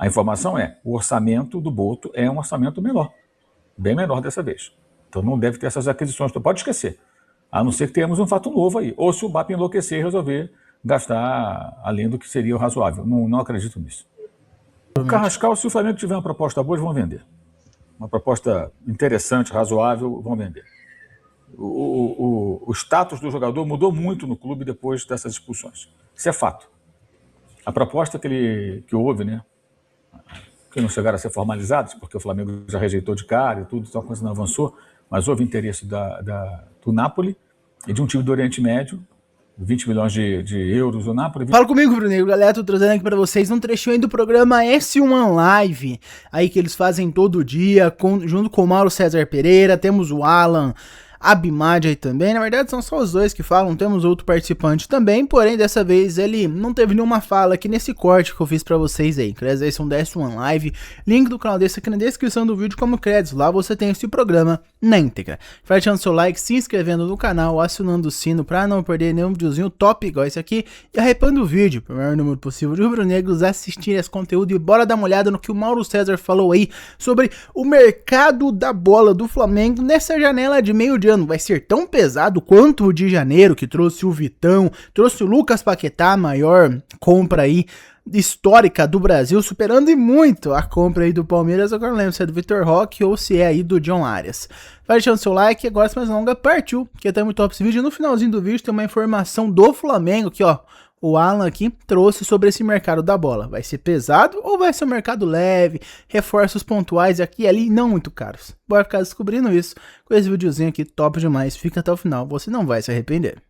A informação é, o orçamento do Boto é um orçamento menor, bem menor dessa vez. Então não deve ter essas aquisições, tu pode esquecer. A não ser que tenhamos um fato novo aí. Ou se o BAP enlouquecer e resolver gastar além do que seria o razoável. Não acredito nisso. O Carrascal, se o Flamengo tiver uma proposta boa, eles vão vender. Uma proposta interessante, razoável, vão vender. O status do jogador mudou muito no clube depois dessas expulsões. Isso é fato. A proposta que houve, né, que não chegaram a ser formalizadas, porque o Flamengo já rejeitou de cara e tudo, então a coisa não avançou, mas houve interesse do Napoli e de um time do Oriente Médio, 20 milhões de euros o Napoli. Fala comigo, Bruno. Galera, tô trazendo aqui pra vocês um trechinho aí do programa S1 Live, aí que eles fazem todo dia, junto com o Mauro César Pereira, temos o Alan Abimad aí também. Na verdade são só os dois que falam, temos outro participante também, porém dessa vez ele não teve nenhuma fala aqui nesse corte que eu fiz pra vocês aí. Créditos aí são da S1 Live, link do canal desse aqui na descrição do vídeo como créditos, lá você tem esse programa na íntegra. Vai deixando seu like, se inscrevendo no canal, acionando o sino pra não perder nenhum videozinho top igual esse aqui, e arrepando o vídeo para o maior número possível de rubro-negros assistirem esse conteúdo. E bora dar uma olhada no que o Mauro César falou aí sobre o mercado da bola do Flamengo nessa janela de meio de ano. Vai ser tão pesado quanto o de janeiro, que trouxe o Vitão, trouxe o Lucas Paquetá, a maior compra aí histórica do Brasil, superando e muito a compra aí do Palmeiras. Agora não lembro se é do Vitor Roque ou se é aí do John Arias. Vai deixando seu like, agora sem mais longa, partiu, que tá muito top esse vídeo. No finalzinho do vídeo tem uma informação do Flamengo que, ó, o Alan aqui trouxe sobre esse mercado da bola. Vai ser pesado ou vai ser um mercado leve, reforços pontuais aqui e ali, não muito caros? Bora ficar descobrindo isso com esse videozinho aqui, top demais. Fica até o final, você não vai se arrepender.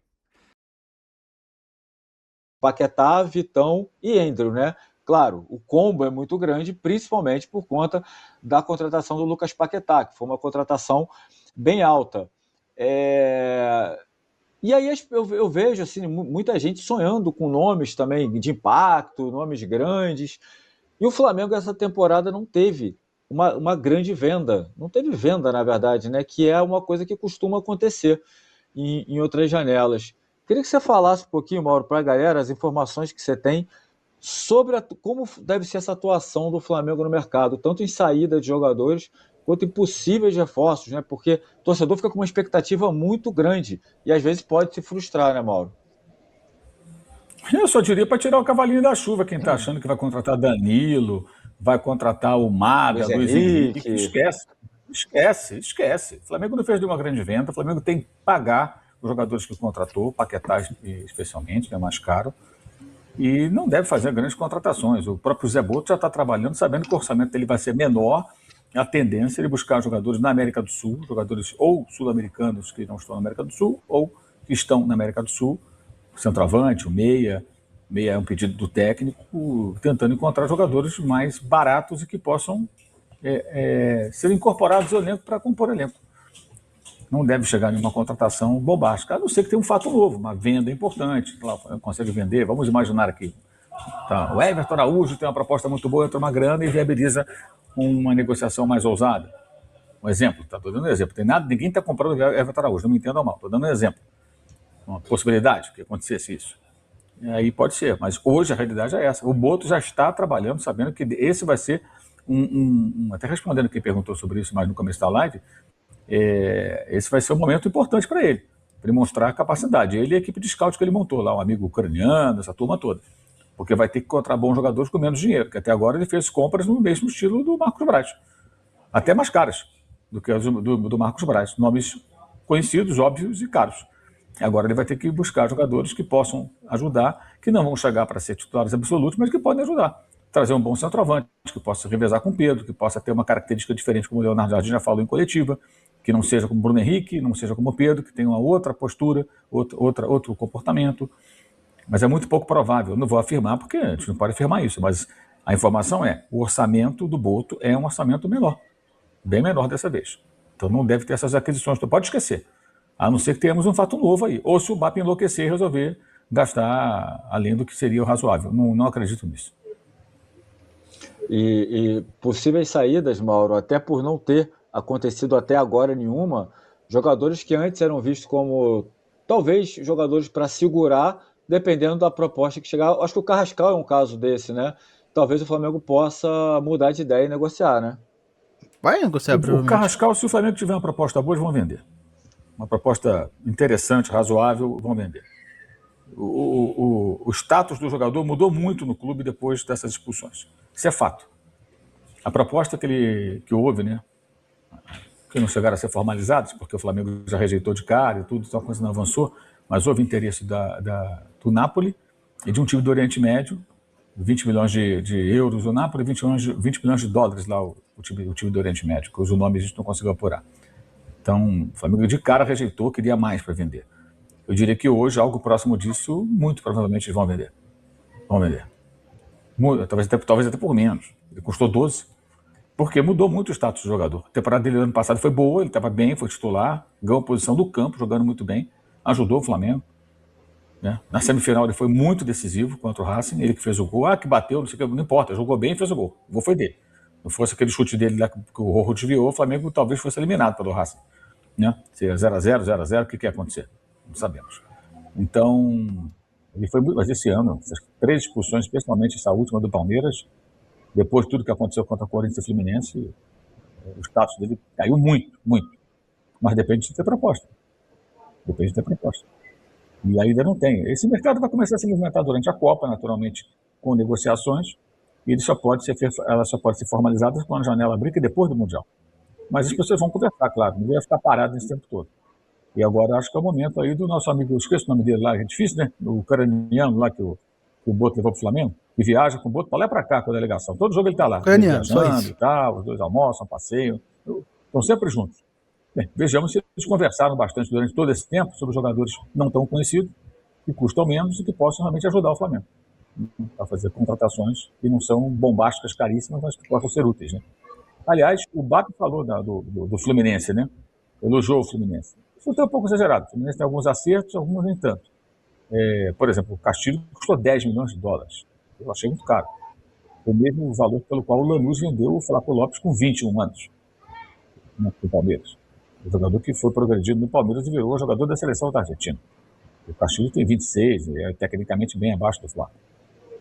Paquetá, Vitão e Endriel, né? Claro, o combo é muito grande, principalmente por conta da contratação do Lucas Paquetá, que foi uma contratação bem alta. E aí eu vejo assim, muita gente sonhando com nomes também de impacto, nomes grandes. E o Flamengo essa temporada não teve uma grande venda. Não teve venda, na verdade, né? Que é uma coisa que costuma acontecer em outras janelas. Queria que você falasse um pouquinho, Mauro, para a galera, as informações que você tem sobre como deve ser essa atuação do Flamengo no mercado, tanto em saída de jogadores quanto em possíveis reforços, né? Porque o torcedor fica com uma expectativa muito grande e às vezes pode se frustrar, né, Mauro? Eu só diria para tirar o cavalinho da chuva, quem está achando que vai contratar Danilo, vai contratar o Maga, Luiz Henrique. Esquece. O Flamengo não fez de uma grande venda, o Flamengo tem que pagar os jogadores que contratou, Paquetá especialmente, que é mais caro, e não deve fazer grandes contratações. O próprio Zé Boto já está trabalhando, sabendo que o orçamento dele vai ser menor, a tendência é ele buscar jogadores na América do Sul, jogadores ou sul-americanos que não estão na América do Sul, ou que estão na América do Sul, o centroavante, o meia é um pedido do técnico, tentando encontrar jogadores mais baratos e que possam ser incorporados ao elenco para compor elenco. Não deve chegar em uma contratação bombástica, a não ser que tenha um fato novo, uma venda importante, lá, consegue vender, vamos imaginar aqui. Tá, o Everton Araújo tem uma proposta muito boa, entra uma grana e viabiliza uma negociação mais ousada. Um exemplo, estou dando um exemplo, ninguém está comprando o Everton Araújo, não me entendam mal, estou dando um exemplo. Uma possibilidade que acontecesse isso. E aí pode ser, mas hoje a realidade é essa. O Boto já está trabalhando, sabendo que esse vai ser até respondendo quem perguntou sobre isso mais no começo da live, esse vai ser um momento importante para ele mostrar a capacidade. Ele e a equipe de scout que ele montou lá, um amigo ucraniano, essa turma toda. Porque vai ter que encontrar bons jogadores com menos dinheiro, que até agora ele fez compras no mesmo estilo do Marcos Braz. Até mais caras do que as do Marcos Braz. Nomes conhecidos, óbvios e caros. Agora ele vai ter que buscar jogadores que possam ajudar, que não vão chegar para ser titulares absolutos, mas que podem ajudar. Trazer um bom centroavante, que possa revezar com o Pedro, que possa ter uma característica diferente, como o Leonardo Jardim já falou em coletiva, que não seja como o Bruno Henrique, não seja como o Pedro, que tenha uma outra postura, outro comportamento. Mas é muito pouco provável. Eu não vou afirmar, porque a gente não pode afirmar isso, mas a informação é, o orçamento do Boto é um orçamento menor, bem menor dessa vez. Então não deve ter essas aquisições, tu pode esquecer. A não ser que tenhamos um fato novo aí. Ou se o BAP enlouquecer e resolver gastar além do que seria o razoável. Não acredito nisso. E possíveis saídas, Mauro, até por não ter acontecido até agora nenhuma, jogadores que antes eram vistos como talvez jogadores para segurar, dependendo da proposta que chegar. Acho que o Carrascal é um caso desse, né? talvez o Flamengo possa mudar de ideia e negociar, né? Vai negociar, O provavelmente. Carrascal, se o Flamengo tiver uma proposta boa, eles vão vender. Uma proposta interessante, razoável, vão vender. O status do jogador mudou muito no clube depois dessas expulsões. Isso é fato. A proposta que houve, né, que não chegaram a ser formalizadas, porque o Flamengo já rejeitou de cara e tudo, então a coisa não avançou, mas houve interesse do Napoli e de um time do Oriente Médio, 20 milhões de euros o Napoli, 20 milhões de dólares lá o time do Oriente Médio, que os nomes a gente não conseguiu apurar. Então, o Flamengo de cara rejeitou, queria mais para vender. Eu diria que hoje, algo próximo disso, muito provavelmente eles vão vender. Vão vender. Talvez até por menos. Ele custou 12, porque mudou muito o status do jogador. A temporada dele ano passado foi boa, ele estava bem, foi titular, ganhou a posição do campo, jogando muito bem, ajudou o Flamengo. Né? Na semifinal ele foi muito decisivo contra o Racing, ele que fez o gol, que bateu, não sei o que, não importa, jogou bem e fez o gol. O gol foi dele. Não fosse aquele chute dele lá que o Rojo desviou, o Flamengo talvez fosse eliminado pelo Racing. Né? Se 0x0, 0x0, o que ia acontecer? Não sabemos. Então, ele foi muito, mas esse ano, essas 3 expulsões, especialmente essa última do Palmeiras, depois de tudo que aconteceu contra o Corinthians e Fluminense, o status dele caiu muito, muito. Mas depende de ter proposta. Depende de ter proposta. E ainda não tem. Esse mercado vai começar a se movimentar durante a Copa, naturalmente, com negociações, e ela só pode ser formalizada quando a janela abrir, que depois do Mundial. Mas as pessoas vão conversar, claro, não vai ficar parado nesse tempo todo. E agora acho que é o momento aí do nosso amigo, eu esqueço o nome dele lá, é difícil, né? O ucraniano lá que o Boto levou para o Flamengo, que viaja com o Boto para lá e para cá com a delegação. Todo jogo ele está lá. Ucraniano, só isso. E tal, os dois almoçam, passeiam, estão sempre juntos. Bem, vejamos se eles conversaram bastante durante todo esse tempo sobre jogadores não tão conhecidos, que custam menos e que possam realmente ajudar o Flamengo a fazer contratações que não são bombásticas, caríssimas, mas que possam ser úteis, né? Aliás, o Bap falou do Fluminense, né? Elogiou o Fluminense. Isso foi um pouco exagerado. O Fluminense tem alguns acertos, alguns nem tanto. Por exemplo, o Castilho custou 10 milhões de dólares. Eu achei muito caro. O mesmo valor pelo qual o Lanús vendeu o Flávio Lopes com 21 anos, né, no Palmeiras. O jogador que foi progredido no Palmeiras e virou jogador da seleção da Argentina. O Castilho tem 26, é tecnicamente bem abaixo do Flávio.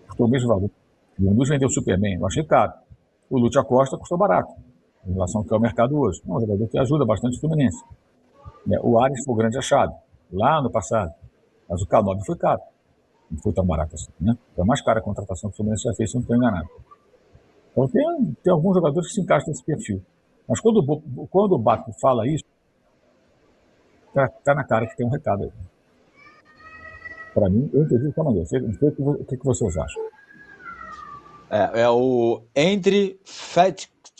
Custou o mesmo valor. O Lanús vendeu super bem, eu achei caro. O Lúcio Acosta custou barato, em relação ao que é o mercado hoje. É um jogador que ajuda bastante o Fluminense. O Arias foi o grande achado, lá no passado. Mas o Canobi foi caro. Não foi tão barato assim, né? Foi a mais cara a contratação que o Fluminense já fez, se não estou enganado. Então tem alguns jogadores que se encaixam nesse perfil. Mas quando o Baco fala isso, tá na cara que tem um recado aí. Para mim, eu entendi dessa maneira. Não sei o que vocês acham. É o Andriy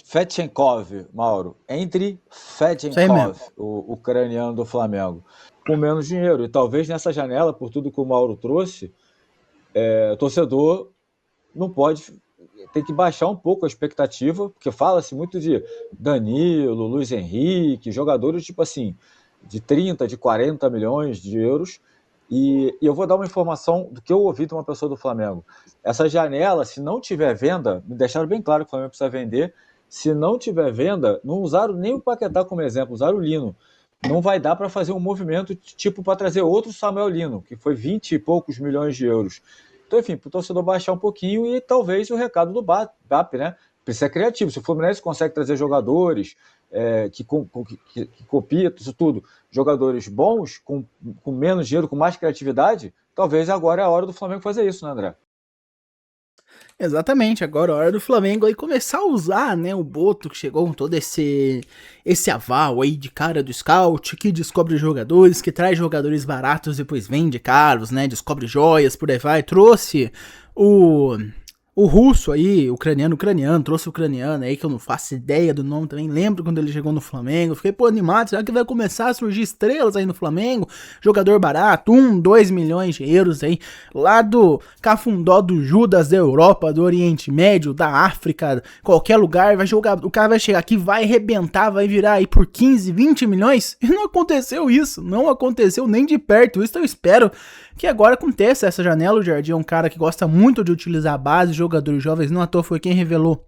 Fedchenkov, Mauro. Andriy Fedchenkov, o ucraniano do Flamengo. Com menos dinheiro. E talvez nessa janela, por tudo que o Mauro trouxe, o torcedor não pode... Tem que baixar um pouco a expectativa, porque fala-se muito de Danilo, Luiz Henrique, jogadores tipo assim, de 30, de 40 milhões de euros. E eu vou dar uma informação do que eu ouvi de uma pessoa do Flamengo. Essa janela, se não tiver venda, me deixaram bem claro que o Flamengo precisa vender. Se não tiver venda, não usaram nem o Paquetá como exemplo, usaram o Lino. Não vai dar para fazer um movimento tipo para trazer outro Samuel Lino, que foi 20 e poucos milhões de euros. Então, enfim, para o torcedor baixar um pouquinho e talvez o recado do BAP, né? Precisa ser criativo. Se o Fluminense consegue trazer jogadores que copia isso tudo, jogadores bons, com menos dinheiro, com mais criatividade, talvez agora é a hora do Flamengo fazer isso, né, André? Exatamente, agora é a hora do Flamengo aí começar a usar, né, o Boto, que chegou com todo esse aval aí de cara do scout, que descobre jogadores, que traz jogadores baratos e depois vende caros, né, descobre joias, por aí vai, trouxe o russo aí, ucraniano, trouxe o ucraniano aí, que eu não faço ideia do nome também, lembro quando ele chegou no Flamengo, fiquei, animado, será que vai começar a surgir estrelas aí no Flamengo? Jogador barato, 2 milhões de euros aí, lá do cafundó do Judas da Europa, do Oriente Médio, da África, qualquer lugar, vai jogar, o cara vai chegar aqui, vai arrebentar, vai virar aí por 15, 20 milhões, e não aconteceu isso, não aconteceu nem de perto, isso eu espero que agora aconteça essa janela. O Jardim é um cara que gosta muito de utilizar a base, jogadores jovens, não à toa foi quem revelou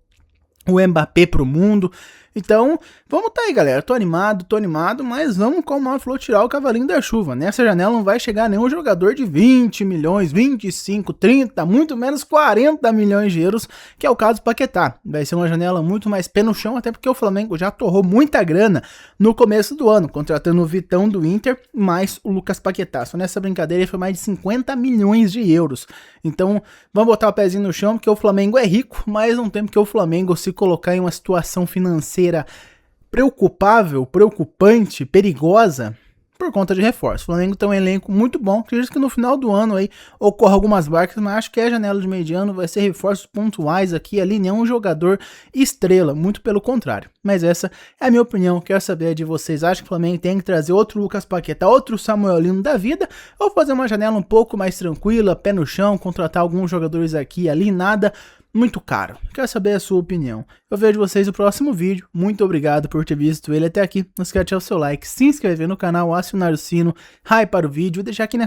o Mbappé pro mundo. Então, vamos tá aí, galera. Tô animado, mas vamos, como o Mauro falou, tirar o cavalinho da chuva. Nessa janela não vai chegar nenhum jogador de 20 milhões, 25, 30, muito menos 40 milhões de euros, que é o caso do Paquetá. Vai ser uma janela muito mais pé no chão, até porque o Flamengo já torrou muita grana no começo do ano, contratando o Vitão do Inter, mais o Lucas Paquetá. Só nessa brincadeira foi mais de 50 milhões de euros. Então, vamos botar o pezinho no chão, porque o Flamengo é rico, mas não tem porque o Flamengo se colocar em uma situação financeira preocupante, perigosa, por conta de reforço. O Flamengo tem um elenco muito bom, acredito que no final do ano aí ocorra algumas barcas, mas acho que a janela de meio de ano vai ser reforços pontuais aqui e ali, nenhum jogador estrela, muito pelo contrário. Mas essa é a minha opinião, quero saber de vocês. Acham que o Flamengo tem que trazer outro Lucas Paquetá, outro Samuel Lino da vida, ou fazer uma janela um pouco mais tranquila, pé no chão, contratar alguns jogadores aqui e ali, nada muito caro? Quero saber a sua opinião. Eu vejo vocês no próximo vídeo. Muito obrigado por ter visto ele até aqui. Não esquece de deixar o seu like, se inscrever no canal, acionar o sino, hypar o vídeo e deixar aqui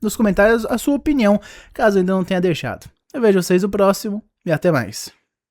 nos comentários a sua opinião, caso ainda não tenha deixado. Eu vejo vocês no próximo e até mais.